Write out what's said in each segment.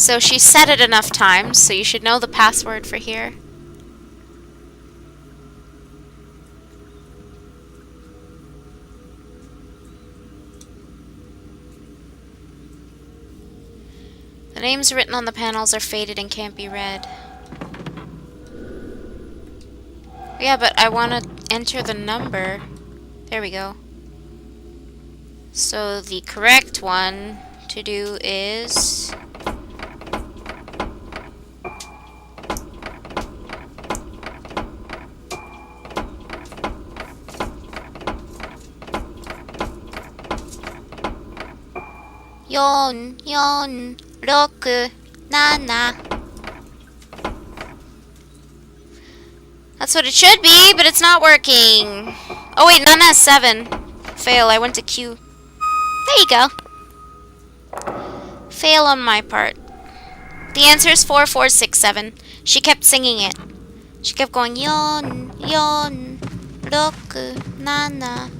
So she said it enough times, so you should know the password for here. The names written on the panels are faded and can't be read. Yeah, but I want to enter the number. There we go. So the correct one to do is... yon, roku, nana. That's what it should be, but it's not working. Oh wait, nana is 7. Fail, I went to Q. There you go. Fail on my part. The answer is 4467. She kept singing it. She kept going, yon, roku, nana.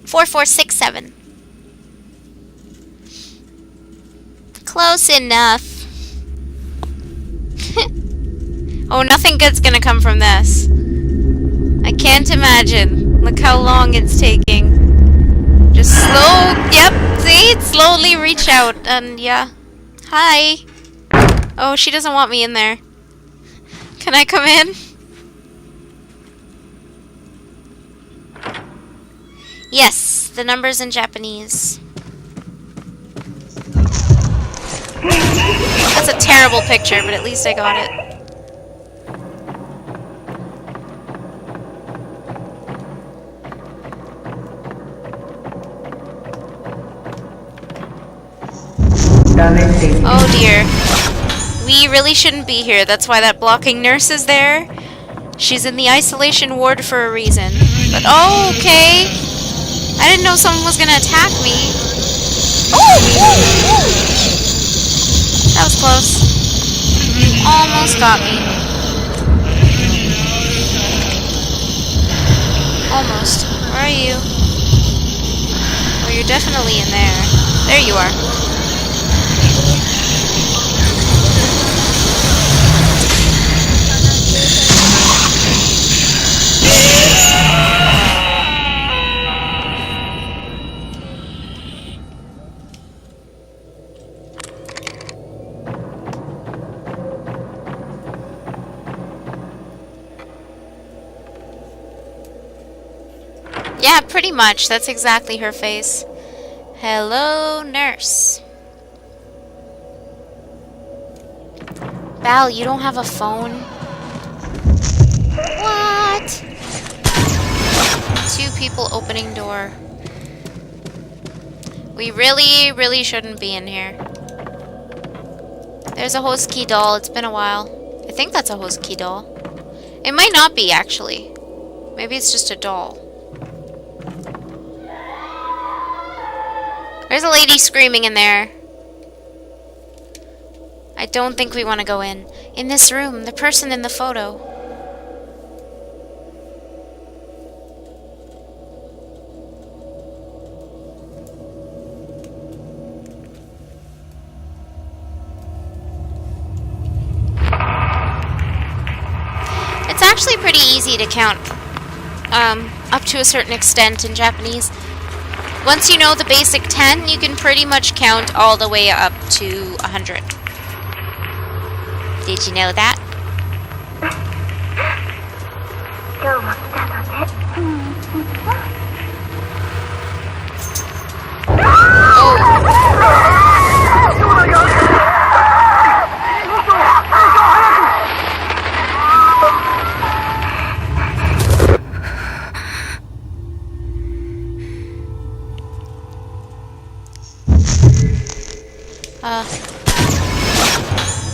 Four, 6, 7. Close enough. Oh, nothing good's gonna come from this. I can't imagine. Look how long it's taking. Just slow. Yep, see? Slowly reach out. And yeah. Hi. Oh, she doesn't want me in there. Can I come in? Yes, the number's in Japanese. That's a terrible picture, but at least I got it. Oh dear. We really shouldn't be here. That's why that blocking nurse is there. She's in the isolation ward for a reason. But oh, okay. I didn't know someone was gonna attack me. Oh! That was close. Almost got me. Almost. Where are you? Oh, you're definitely in there. There you are. Yeah, pretty much. That's exactly her face. Hello, nurse. Val, you don't have a phone? What? 2 people opening door. We really shouldn't be in here. There's a host key doll. It's been a while. I think that's a host key doll. It might not be, actually. Maybe it's just a doll. There's a lady screaming in there. I don't think we want to go in. In this room, the person in the photo. It's actually pretty easy to count up to a certain extent in Japanese. Once you know the basic 10, you can pretty much count all the way up to 100. Did you know that?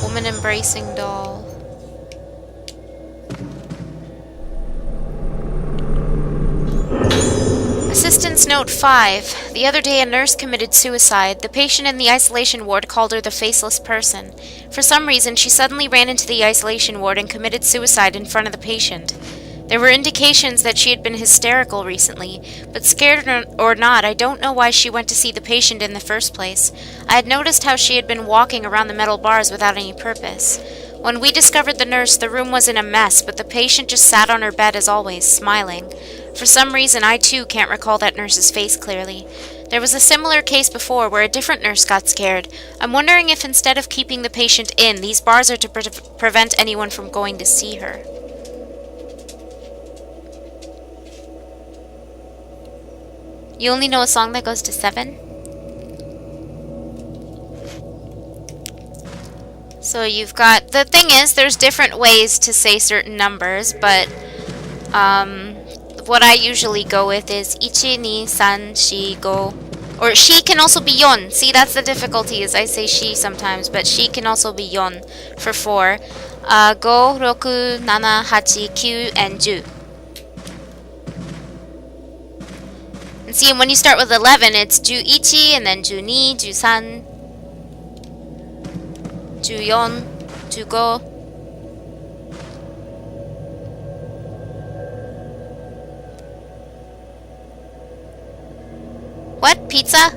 Woman embracing doll. Assistance Note 5. The other day a nurse committed suicide. The patient in the isolation ward called her the faceless person. For some reason, she suddenly ran into the isolation ward and committed suicide in front of the patient. There were indications that she had been hysterical recently, but scared or not, I don't know why she went to see the patient in the first place. I had noticed how she had been walking around the metal bars without any purpose. When we discovered the nurse, the room was in a mess, but the patient just sat on her bed as always, smiling. For some reason, I too can't recall that nurse's face clearly. There was a similar case before where a different nurse got scared. I'm wondering if instead of keeping the patient in, these bars are to prevent anyone from going to see her. You only know a song that goes to 7? So you've got... The thing is, there's different ways to say certain numbers, but what I usually go with is 1, 2, 3, 4, 5. Or she can also be yon. See, that's the difficulty, is I say she sometimes, but she can also be yon for 4. 5, 6, 7, 8, 9, and 10. And see, when you start with 11, it's 11, and then 12, 13, 14, 15. What? Pizza?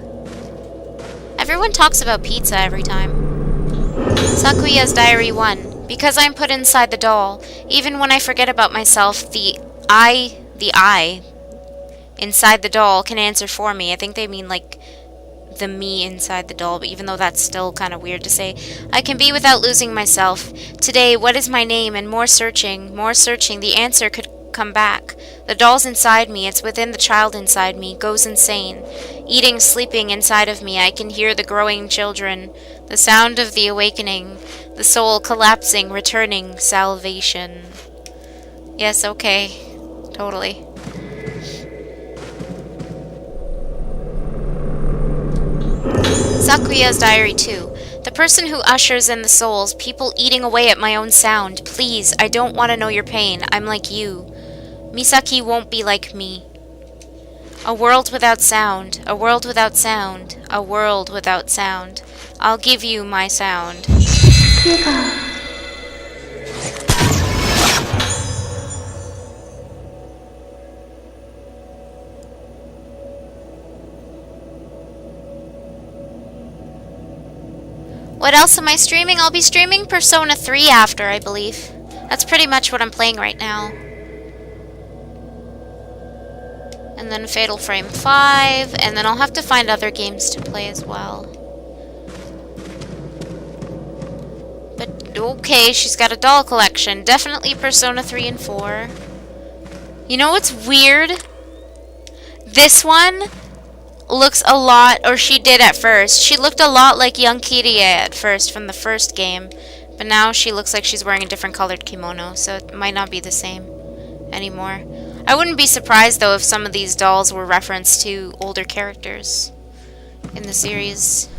Everyone talks about pizza every time. Sakuya's Diary 1. Because I'm put inside the doll, even when I forget about myself, the I inside the doll can answer for me. I think they mean like the me inside the doll, but even though that's still kind of weird to say. I can be without losing myself. Today, what is my name? And more searching, the answer could come back. The doll's inside me, it's within the child inside me, goes insane. Eating, sleeping inside of me, I can hear the growing children, the sound of the awakening, the soul collapsing, returning, salvation. Yes, okay. Totally. Sakuya's Diary 2. The person who ushers in the souls, people eating away at my own sound. Please, I don't want to know your pain. I'm like you. Misaki won't be like me. A world without sound, a world without sound, a world without sound. I'll give you my sound. What else am I streaming? I'll be streaming Persona 3 after, I believe. That's pretty much what I'm playing right now. And then Fatal Frame 5, and then I'll have to find other games to play as well. But, okay, she's got a doll collection. Definitely Persona 3 and 4. You know what's weird? This one looks a lot, or she did at first. She looked a lot like young Kirie at first from the first game. But now she looks like she's wearing a different colored kimono, so it might not be the same anymore. I wouldn't be surprised, though, if some of these dolls were referenced to older characters in the series.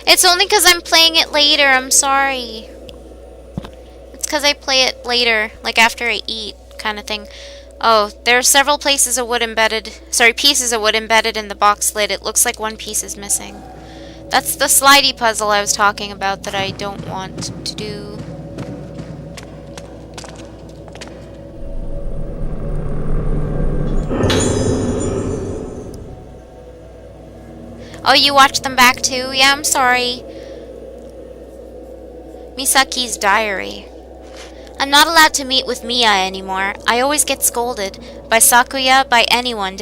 It's only because I'm playing it later, I'm sorry. It's because I play it later, like after I eat, kind of thing. Oh, there are several pieces of wood embedded in the box lid. It looks like one piece is missing. That's the slidey puzzle I was talking about that I don't want to do. Oh, you watched them back too? Yeah, I'm sorry. Misaki's Diary. I'm not allowed to meet with Mia anymore. I always get scolded. By Sakuya, by anyone,